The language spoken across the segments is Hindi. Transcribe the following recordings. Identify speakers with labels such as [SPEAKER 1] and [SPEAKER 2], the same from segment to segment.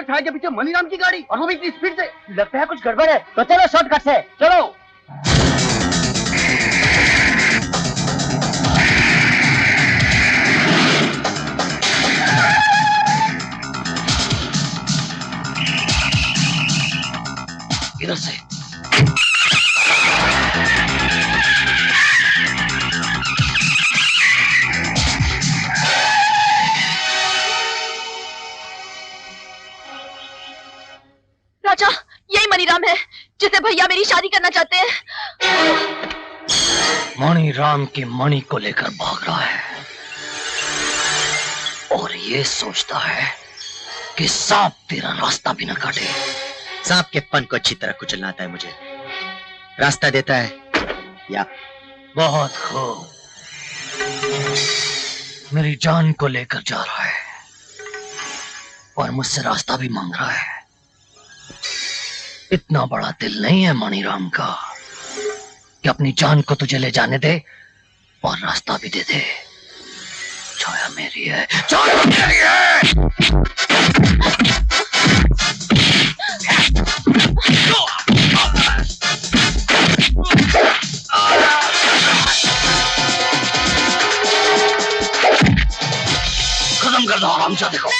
[SPEAKER 1] और छाया के पीछे मनीराम की गाड़ी, और वो भी इतनी स्पीड से।
[SPEAKER 2] लगता है कुछ गड़बड़ है, तो चलो शॉर्टकट से चलो।
[SPEAKER 1] इधर से।
[SPEAKER 3] राजा, यही मनीराम है जिसे भैया मेरी शादी करना चाहते हैं।
[SPEAKER 1] मणिराम की मणि को लेकर भाग रहा है और ये सोचता है कि सांप तेरा रास्ता भी न काटे।
[SPEAKER 4] सांप के फन को अच्छी तरह कुचलना आता है मुझे। रास्ता देता है या?
[SPEAKER 1] बहुत खूब। मेरी जान को लेकर जा रहा है और मुझसे रास्ता भी मांग रहा है। इतना बड़ा दिल नहीं है मणिराम का कि अपनी जान को तुझे ले जाने दे और रास्ता भी दे दे। छाया मेरी है, छाया मेरी है। खत्म कर दो हरामजादे को।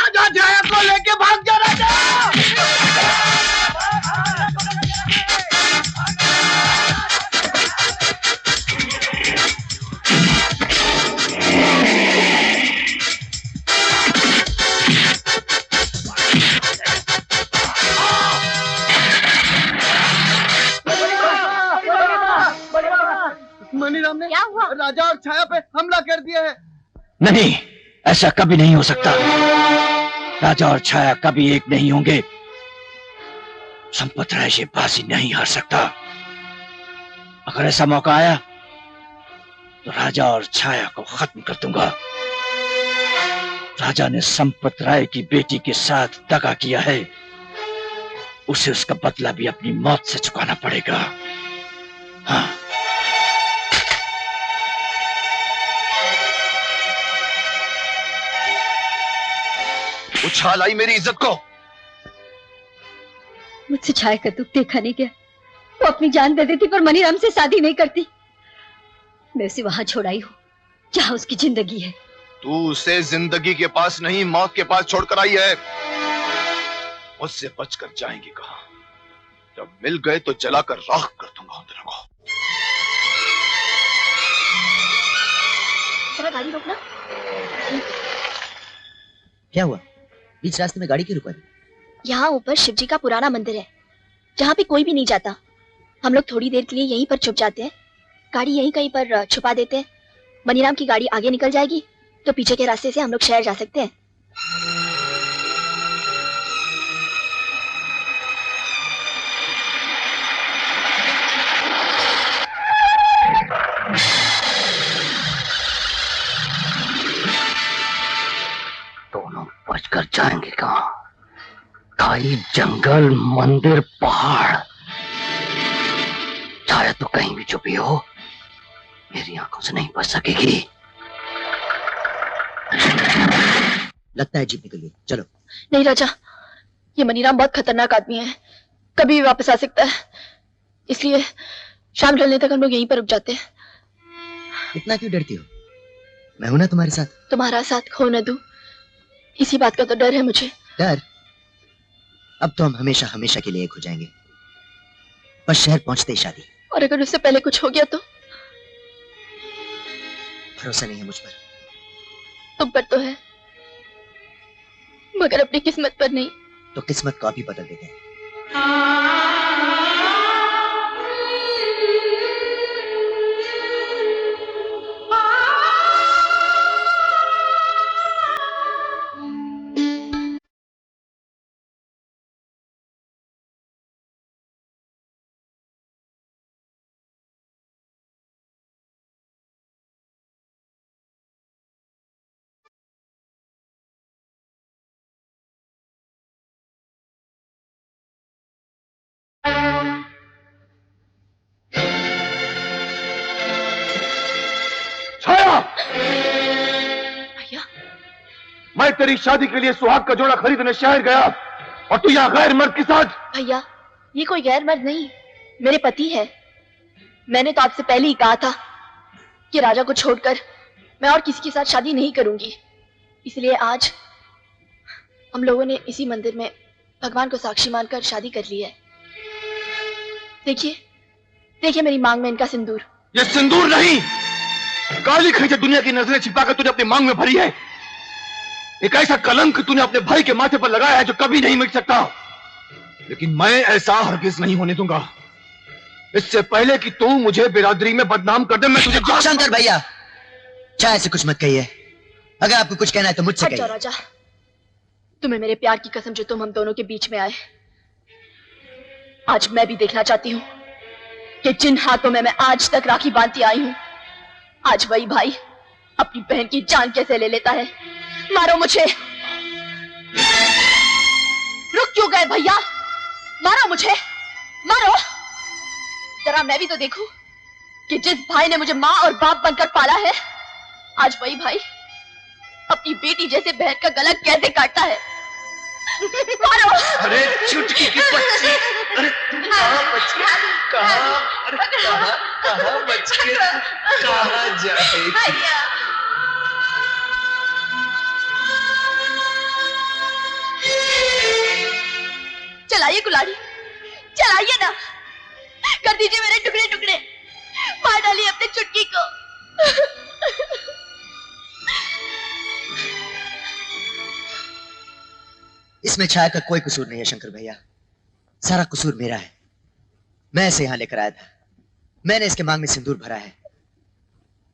[SPEAKER 1] राजा छाया को लेके भाग जा राजा। मनीराम ने
[SPEAKER 3] क्या हुआ?
[SPEAKER 1] राजा और छाया पे हमला कर दिया है। नहीं, ऐसा कभी नहीं हो सकता। राजा और छाया कभी एक नहीं होंगे। संपत राय से बाजी नहीं हार सकता। अगर ऐसा मौका आया तो राजा और छाया को खत्म कर दूंगा। राजा ने संपत राय की बेटी के साथ दगा किया है, उसे उसका बदला भी अपनी मौत से चुकाना पड़ेगा। हाँ। उछाल आई मेरी इज्जत को।
[SPEAKER 3] मुझसे छाया का दुख देखा नहीं गया। वो अपनी जान दे देती पर मनीराम से शादी नहीं करती। मैं उसे वहां छोड़ आई हूँ जहाँ उसकी जिंदगी है।
[SPEAKER 5] तू उसे जिंदगी के पास नहीं, मौत के पास छोड़कर आई है। मुझसे बचकर जाएंगी कहां? जब मिल गए तो जलाकर राख कर दूंगा उन दोनों को।
[SPEAKER 3] जरा गाड़ी रोकना।
[SPEAKER 4] क्या हुआ? बीच रास्ते में गाड़ी क्यों रुका दी?
[SPEAKER 3] यहाँ ऊपर शिवजी का पुराना मंदिर है जहाँ पे कोई भी नहीं जाता। हम लोग थोड़ी देर के लिए यहीं पर छुप जाते हैं, गाड़ी यहीं कहीं पर छुपा देते हैं। मनीराम की गाड़ी आगे निकल जाएगी तो पीछे के रास्ते से हम लोग शहर जा सकते हैं।
[SPEAKER 1] दोनों बचकर जाएंगे कहां? खाई, जंगल, मंदिर, पहाड़। छाया तो कहीं भी छुपी हो, मेरी आंखों से नहीं बच सकेगी।
[SPEAKER 4] लगता है जीप निकल गई, चलो।
[SPEAKER 3] नहीं राजा, ये मनीराम बहुत खतरनाक आदमी है, कभी भी वापस आ सकता है। इसलिए शाम ढलने तक हम लोग यहीं पर रुक जाते हैं।
[SPEAKER 4] इतना क्यों डरती हो? मैं हूं ना तुम्हारे साथ।
[SPEAKER 3] तुम्हारा साथ खो न दूं, इसी बात का तो डर है मुझे।
[SPEAKER 4] डर? अब तो हम हमेशा हमेशा के लिए एक हो जाएंगे। बस शहर पहुंचते ही शादी।
[SPEAKER 3] और अगर उससे पहले कुछ हो गया तो?
[SPEAKER 4] भरोसा नहीं है मुझ पर?
[SPEAKER 3] तुम पर तो है, मगर अपनी किस्मत पर नहीं।
[SPEAKER 4] तो किस्मत को अभी बदल देते हैं।
[SPEAKER 5] छाया,
[SPEAKER 3] भैया,
[SPEAKER 5] मैं तेरी शादी के लिए सुहाग का जोड़ा खरीदने शहर गया और तू यहाँ गैर मर्द के साथ।
[SPEAKER 3] भैया, ये कोई गैर मर्द नहीं, मेरे पति है। मैंने तो आपसे पहले ही कहा था कि राजा को छोड़कर मैं और किसी के साथ शादी नहीं करूंगी। इसलिए आज हम लोगों ने इसी मंदिर में भगवान को साक्षी मानकर शादी कर ली है। देखिए, देखिए मेरी मांग में इनका सिंदूर।
[SPEAKER 5] ये सिंदूर नहीं, काली खैचे दुनिया की नजरें छिपाकर तूने अपनी मांग में भरी है। एक ऐसा कलंक तूने अपने भाई के माथे पर लगाया है जो कभी नहीं मिट सकता। लेकिन मैं ऐसा हरगिज नहीं होने दूंगा। इससे पहले कि तू मुझे बिरादरी में बदनाम कर दे, मैं तुझे
[SPEAKER 4] शंकर भैया, चाहे से कुछ मत कहिए। अगर आपको कुछ कहना है तो मुझसे
[SPEAKER 3] हट जाओ
[SPEAKER 4] कहिए।
[SPEAKER 3] राजा, तुम्हें मेरे प्यार की कसम जो तुम हम दोनों के बीच में आए। आज मैं भी देखना चाहती हूँ कि जिन हाथों में मैं आज तक राखी बांधती आई हूँ, आज वही भाई अपनी बहन की जान कैसे ले लेता है। मारो मुझे। रुक क्यों गए भैया? मारो मुझे, मारो। जरा मैं भी तो देखूं कि जिस भाई ने मुझे माँ और बाप बनकर पाला है, आज वही भाई अपनी बेटी जैसे बहन का गला कैसे काटता है। मारो।
[SPEAKER 5] अरे चुटकी की बच्ची, अरे तू कहाँ बच के, कहाँ, अरे कहाँ बच के, कहाँ जाएगी?
[SPEAKER 3] चलाइए कुल्हाड़ी, चलाइए ना, कर दीजिए मेरे टुकड़े टुकड़े, मार डालिए अपने चुटकी को।
[SPEAKER 4] इसमें छाया का कोई कसूर नहीं है शंकर भैया, सारा कसूर मेरा है। मैं इसे यहां लेकर आया था, मैंने इसके मांग में सिंदूर भरा है।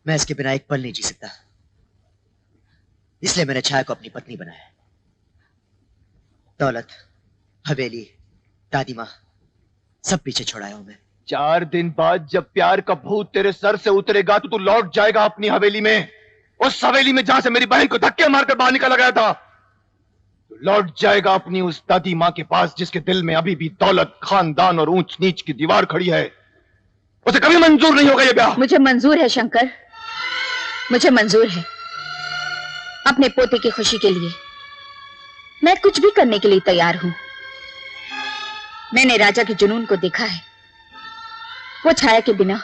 [SPEAKER 4] मैं इसके बिना एक पल नहीं जी सकता, इसलिए मैंने छाया को अपनी पत्नी बनाया। दौलत, हवेली, दादी माँ, सब पीछे छोड़ाया हूं मैं।
[SPEAKER 5] 4 दिन बाद जब प्यार का भूत तेरे सर से उतरेगा तो तू लौट जाएगा अपनी हवेली में, उस हवेली में जहां से मेरी बहन को धक्के मारकर बाहर निकाला गया था। तू लौट जाएगा अपनी उस दादी माँ के पास जिसके दिल में अभी भी दौलत, खानदान और ऊंच नीच की दीवार खड़ी है। उसे कभी मंजूर नहीं होगा ये ब्याह।
[SPEAKER 6] मुझे मंजूर है शंकर, मुझे मंजूर है। अपने पोते की खुशी के लिए मैं कुछ भी करने के लिए तैयार हूं। मैंने राजा के जुनून को देखा है, वो छाया के बिना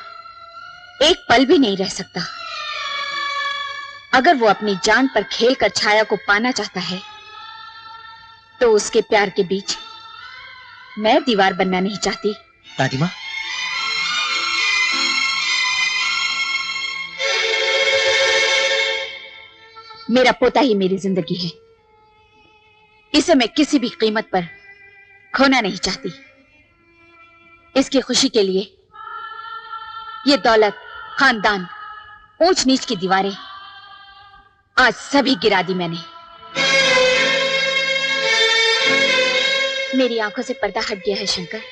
[SPEAKER 6] एक पल भी नहीं रह सकता। अगर वो अपनी जान पर खेलकर छाया को पाना चाहता है तो उसके प्यार के बीच मैं दीवार बनना नहीं चाहती।
[SPEAKER 4] दादी माँ,
[SPEAKER 6] मेरा पोता ही मेरी जिंदगी है, इसे मैं किसी भी कीमत पर खोना नहीं चाहती। इसकी खुशी के लिए ये दौलत, खानदान, ऊंच नीच की दीवारें आज सभी गिरा दी मैंने। मेरी आंखों से पर्दा हट गया है शंकर।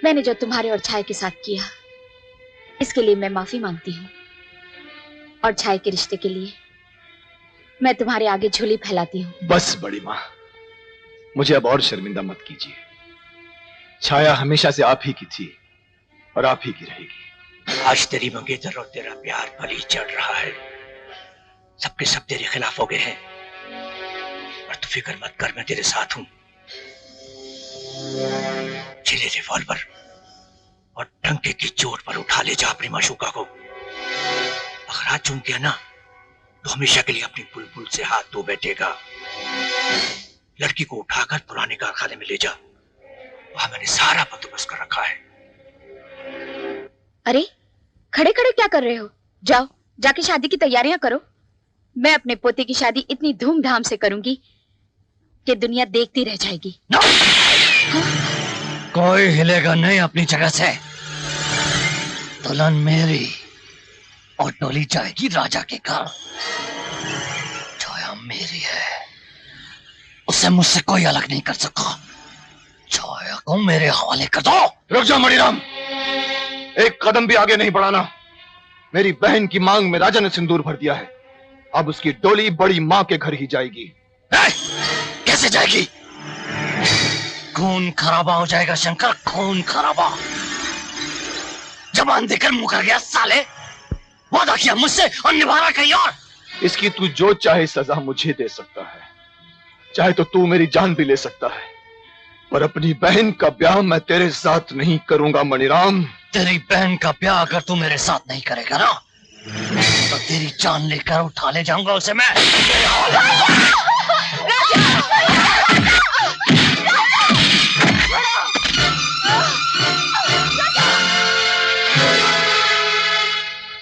[SPEAKER 6] मैंने जो तुम्हारे और छाया के साथ किया, इसके लिए मैं माफी मांगती हूँ। और छाया के रिश्ते के लिए मैं तुम्हारे आगे झोली फैलाती हूँ।
[SPEAKER 5] बस बड़ी माँ, मुझे अब और शर्मिंदा मत कीजिए। छाया हमेशा से आप ही की थी और आप ही की रहेगी।
[SPEAKER 1] आज तेरी मंगेतर और तेरा प्यार बलि चढ़ रहा है। सबके सब तेरे खिलाफ हो गए हैं, और तू फिक्र मत कर, मैं तेरे साथ हूं। चले रिवॉल्वर और डंके की चोट पर उठा ले जा अपनी माशूका को। अगर हाथ चूम गया ना तो हमेशा के लिए अपनी बुलबुल से हाथ धो बैठेगा। लड़की को उठाकर पुराने कारखाने में ले जा, वहां मैंने सारा बंदोबस्त कर रखा है।
[SPEAKER 6] अरे खड़े खड़े क्या कर रहे हो? जाओ जाके शादी की तैयारियां करो। मैं अपने पोते की शादी इतनी धूमधाम से करूंगी कि दुनिया देखती रह जाएगी।
[SPEAKER 1] कोई हिलेगा नहीं अपनी जगह से। दुल्हन मेरी और डोली जाएगी राजा के घर। छाया मेरी है, उसे मुझसे कोई अलग नहीं कर सका। छाया को मेरे हवाले कर दो।
[SPEAKER 5] रुक जा मणिराम, एक कदम भी आगे नहीं बढ़ाना। मेरी बहन की मांग में राजा ने सिंदूर भर दिया है, अब उसकी डोली बड़ी मां के घर ही जाएगी।
[SPEAKER 1] कैसे जाएगी? खून खराबा हो जाएगा शंकर, खून खराबा। जबान देकर मुकर गया साले, वादा किया मुझसे और निभा रहा कहीं और।
[SPEAKER 5] इसकी तू जो चाहे सजा मुझे दे सकता है, चाहे तो तू मेरी जान भी ले सकता है, पर अपनी बहन का ब्याह मैं तेरे साथ नहीं करूंगा मणिराम।
[SPEAKER 1] तेरी बहन का ब्याह अगर तू मेरे साथ नहीं करेगा ना, तो तेरी जान लेकर उठा ले जाऊंगा उसे मैं।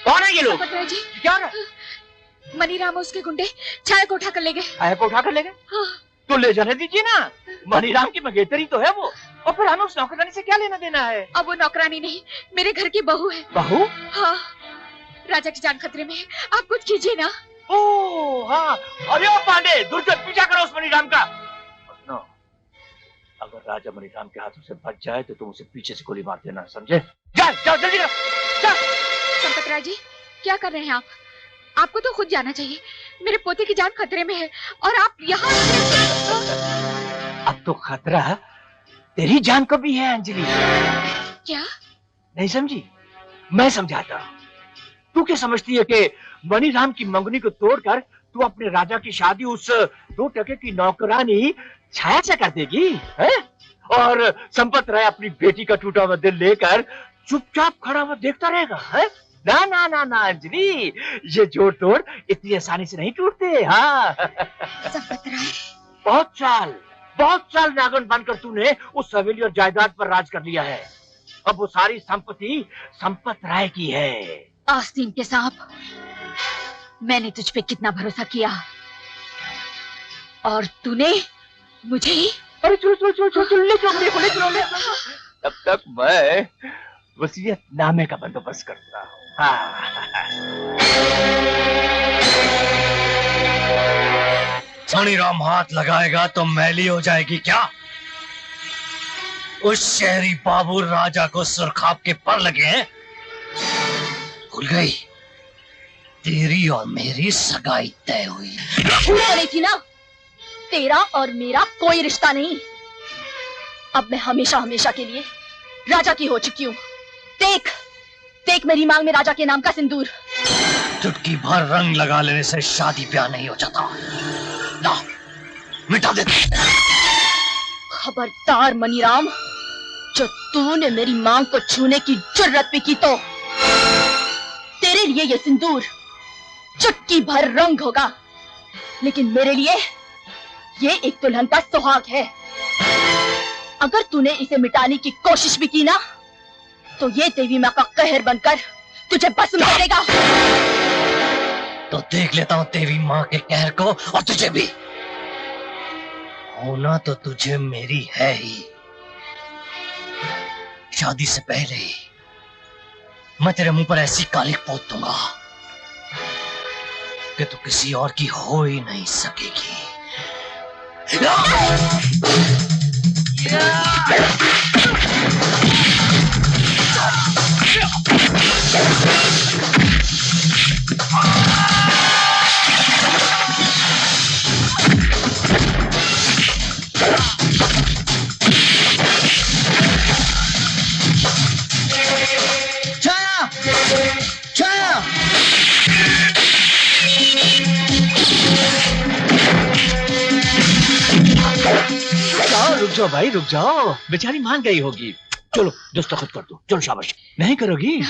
[SPEAKER 2] कौन है ये लोग?
[SPEAKER 6] जी
[SPEAKER 2] क्या हो रहा है?
[SPEAKER 6] मनीराम और उसके गुंडे छाया को उठा कर ले गए।
[SPEAKER 2] छाया को उठा कर ले गए?
[SPEAKER 6] हाँ।
[SPEAKER 2] तो ले जाने दीजिए ना, मणिराम की मंगेतरी तो है वो, और फिर हमें उस नौकरानी से क्या लेना देना है?
[SPEAKER 6] अब वो नौकरानी नहीं, मेरे घर की बहू है।
[SPEAKER 2] बहू?
[SPEAKER 6] हाँ, राजा की जान खतरे में है, आप कुछ कीजिए ना।
[SPEAKER 2] ओह हाँ, अरे ओ पांडे, दूर से पीछा करो उस मणिराम का। सुनो, अगर राजा मणिराम के हाथों से बच जाए तो तुम उसे पीछे से गोली मार देना, समझे? जा, जाओ जल्दी करो, जा।
[SPEAKER 6] संपत राय जी, क्या कर रहे हैं आप? आपको तो खुद जाना चाहिए, मेरे पोते की जान खतरे में है और आप यहाँ।
[SPEAKER 2] अब तो खतरा तेरी जान को भी है अंजलि।
[SPEAKER 6] क्या?
[SPEAKER 2] नहीं समझी? मैं समझाता हूँ। तू क्या समझती है कि मणिराम की मंगनी को तोड़कर तू अपने राजा की शादी उस 2 टके की नौकरानी छाया से कर देगी, है? और संपत राय अपनी बेटी का टूटा हुआ दिल लेकर चुपचाप खड़ा हुआ देखता रहेगा, है? ना ना ना ना अंजलि, ये जोड़ तोड़ इतनी आसानी से नहीं टूटते। हाँ
[SPEAKER 6] संपत राय,
[SPEAKER 2] बहुत साल नागन बनकर तूने उस हवेली और जायदाद पर राज कर लिया है। अब वो सारी संपत्ति संपत राय की है।
[SPEAKER 6] आस्तीन के सांप, मैंने तुझ पे कितना भरोसा किया और तूने मुझे ही।
[SPEAKER 2] अरे चलो चलो चलो चलो चलो, ले चलो ले चलो ले। तब तक मैं वसीयतनामे का बंदोबस्त करता हूँ।
[SPEAKER 1] मणिराम हाथ लगाएगा तो मैली हो जाएगी क्या? उस शहरी बाबू राजा को सुरखाब के पर लगे हैं। भूल गई, तेरी और मेरी सगाई तय हुई।
[SPEAKER 3] भूल रही थी ना, तेरा और मेरा कोई रिश्ता नहीं। अब मैं हमेशा हमेशा के लिए राजा की हो चुकी हूँ। देख देख मेरी मांग में राजा के नाम का सिंदूर।
[SPEAKER 1] चुटकी भर रंग लगा लेने से शादी ब्याह नहीं हो जाता। ना, मिटा दे।
[SPEAKER 3] खबरदार मणिराम, जो तूने मेरी मांग को छूने की जुर्रत भी की तो तेरे लिए ये सिंदूर चुटकी भर रंग होगा, लेकिन मेरे लिए ये एक दुल्हन का सुहाग है। अगर तूने इसे मिटाने की कोशिश भी की ना, तो ये देवी माँ का कहर बनकर तुझे भस्म कर देगा।
[SPEAKER 1] तो देख लेता हूँ देवी माँ के कहर को, और तुझे भी। होना तो तुझे मेरी है ही। शादी से पहले ही मैं तेरे मुंह पर ऐसी कालिक पोत दूंगा कि तू किसी और की हो ही नहीं सकेगी।
[SPEAKER 2] रुक जाओ भाई, रुक जाओ, बेचारी मान गई होगी। चलो दस्तखत कर दो, चलो शाबाश। नहीं करोगी?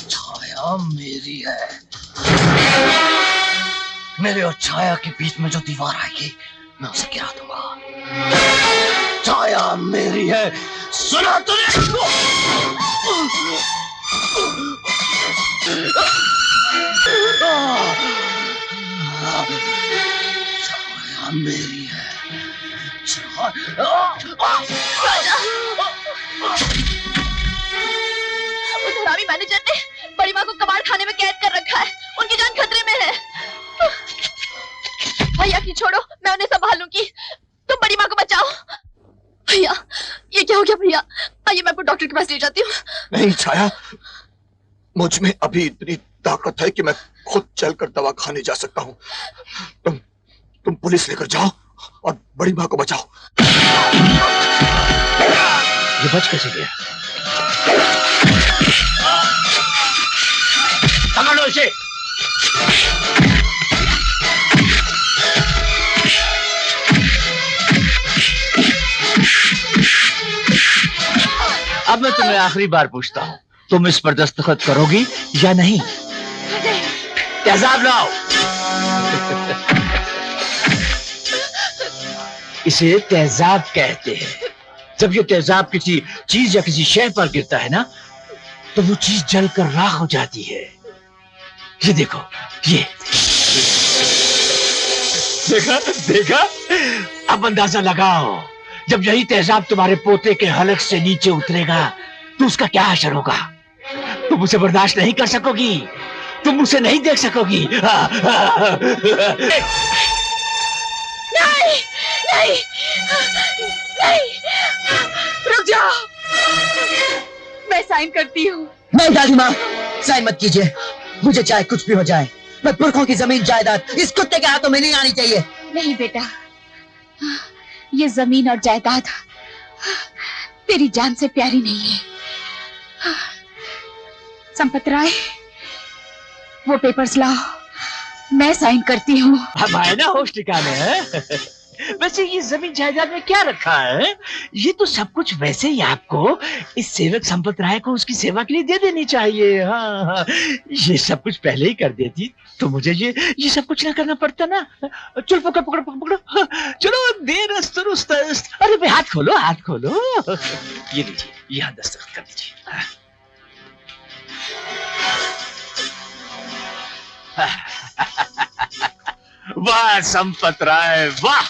[SPEAKER 2] छाया मेरी है।
[SPEAKER 1] मेरे और छाया के बीच में जो दीवार आएगी मैं उसे गिरा दूंगा। छाया मेरी है, सुना तूने? छाया मेरी है।
[SPEAKER 3] उस हरामी मैनेजर ने बड़ी माँ को कबाड़ खाने में कैद कर रखा है। उनकी जान खतरे में है। भैया की छोड़ो, मैं उन्हें संभाल लूंगी। तुम बड़ी माँ को बचाओ। भैया, ये क्या हो गया भैया? आइए मैं आपको डॉक्टर के पास ले जाती हूँ।
[SPEAKER 5] नहीं छाया, मुझ में अभी इतनी ताकत है कि मैं खुद चलकर दवा खाने जा सकता हूँ। तुम पुलिस लेकर जाओ और बड़ी माँ को बचाओ।
[SPEAKER 2] ये बच कैसे गया? पकड़ो इसे। अब मैं तुम्हें आखिरी बार पूछता हूँ, तुम इस पर दस्तखत करोगी या नहीं? तेजाब लाओ। इसे तेजाब कहते हैं। जब ये तेजाब किसी चीज या किसी शय पर गिरता है ना, तो वो चीज जलकर राख हो जाती है। ये देखो, ये देखा देखा? अब अंदाजा लगाओ, जब यही तेजाब तुम्हारे पोते के हलक से नीचे उतरेगा तो उसका क्या असर होगा? तुम उसे बर्दाश्त नहीं कर सकोगी, तुम उसे नहीं देख सकोगी।
[SPEAKER 6] नहीं, नहीं, नहीं, रुक जाओ। मैं साइन करती हूँ।
[SPEAKER 4] नहीं दादी माँ, साइन मत कीजिए। मुझे चाहे कुछ भी हो जाए, मैं पुरखों की जमीन जायदाद इस कुत्ते के हाथों में नहीं आनी चाहिए।
[SPEAKER 6] नहीं बेटा, ये जमीन और जायदाद तेरी जान से प्यारी नहीं है। संपत राय, वो पेपर्स लाओ, मैं साइन करती हूँ।
[SPEAKER 2] अब आए ना होश ठिकाने हैं? वैसे ये जमीन जायदाद में क्या रखा है? ये तो सब कुछ वैसे ही आपको इस सेवक संपत राय को उसकी सेवा के लिए दे देनी चाहिए। हाँ, हाँ। ये सब कुछ पहले ही कर देती तो मुझे ये सब कुछ ना करना पड़ता ना। चल पकड़ पकड़ पकड़ो, चलो देर अस्त रुस्त। अरे भाई हाथ खोलो, हाथ खोलो। ये लीजिए, यहाँ दस्तखत कर दीजिए। वाह संपत राय, वाह!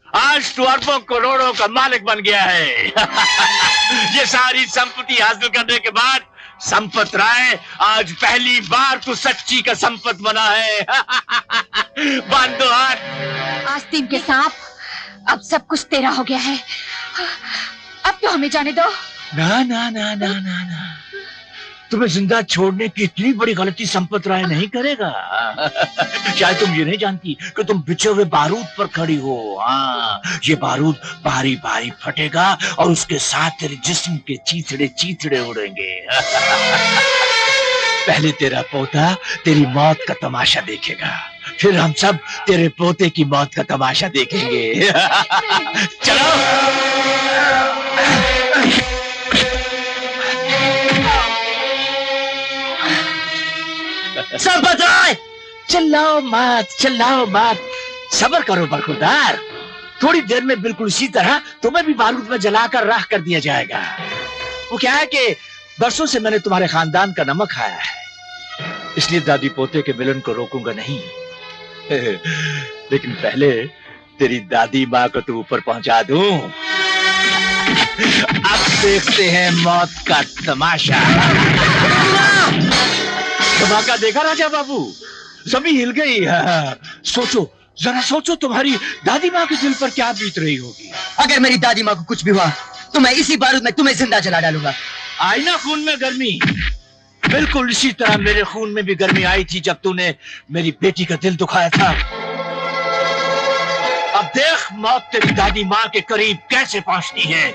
[SPEAKER 2] आज तू अरबों करोड़ों का मालिक बन गया है। ये सारी संपत्ति हासिल करने के बाद संपत राय, आज पहली बार तू सच्ची का संपत बना है। बांध दो हाथ।
[SPEAKER 6] आस्तीन के सांप, अब सब कुछ तेरा हो गया है। अब तो हमें जाने दो।
[SPEAKER 2] ना ना ना ना ना ना, तुम्हें जिंदा छोड़ने की इतनी बड़ी गलती संपत राय नहीं करेगा। शायद तुम ये नहीं जानती कि तुम बिछे हुए बारूद पर खड़ी हो। हाँ, ये बारूद भारी भारी फटेगा और उसके साथ तेरे जिस्म के चीथड़े चीथड़े उड़ेंगे। पहले तेरा पोता तेरी मौत का तमाशा देखेगा, फिर हम सब तेरे पोते की मौत का तमाशा देखेंगे। चलो। संपत राय, चिल्लाओ मत, चिल्लाओ मत, सब्र करो बरखुरदार। थोड़ी देर में बिल्कुल इसी तरह तुम्हें भी बारूद में जलाकर राख कर दिया जाएगा। वो क्या है कि बरसों से मैंने तुम्हारे खानदान का नमक खाया है, इसलिए दादी पोते के मिलन को रोकूंगा नहीं। लेकिन पहले तेरी दादी माँ को तो ऊपर पहुंचा दूं। अब देखते हैं मौत का तमाशा। धमाका देखा राजा बाबू? जमीन हिल गई। सोचो, जरा सोचो, तुम्हारी दादी माँ के दिल पर क्या बीत रही होगी।
[SPEAKER 4] अगर मेरी दादी माँ को कुछ भी हुआ तो मैं इसी बारूद में तुम्हें जिंदा जला डालूंगा।
[SPEAKER 2] आई ना खून में गर्मी? बिल्कुल इसी तरह मेरे खून में भी गर्मी आई थी जब तूने मेरी बेटी का दिल दुखाया था। अब देख मौत तेरी दादी माँ के करीब कैसे पहुंचती है।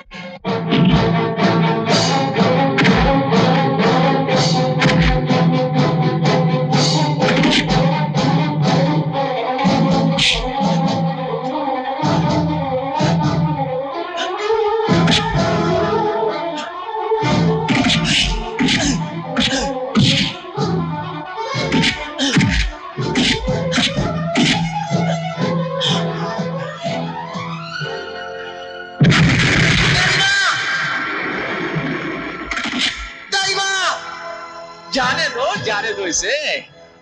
[SPEAKER 2] जाने दो इसे।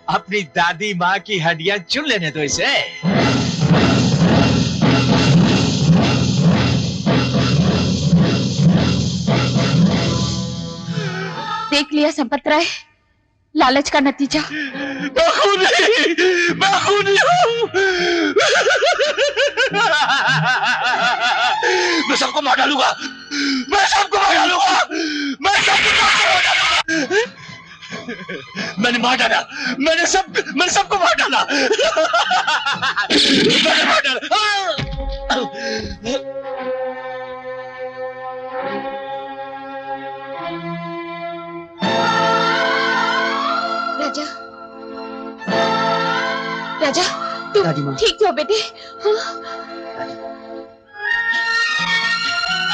[SPEAKER 2] अपनी दादी माँ की हड्डियां चुन लेने दो इसे।
[SPEAKER 6] देख लिया संपत राय, लालच का नतीजा।
[SPEAKER 2] मैं खूनी हूँ। मैं सबको मार डालूंगा। मैं सबको मार डालूंगा। मैंने मार डाला। मैंने सबको मार डाला। मैंने मार डाला।
[SPEAKER 3] राजा, राजा, तुम
[SPEAKER 4] दादी माँ।
[SPEAKER 3] ठीक हो बेटे? हाँ?
[SPEAKER 4] दादी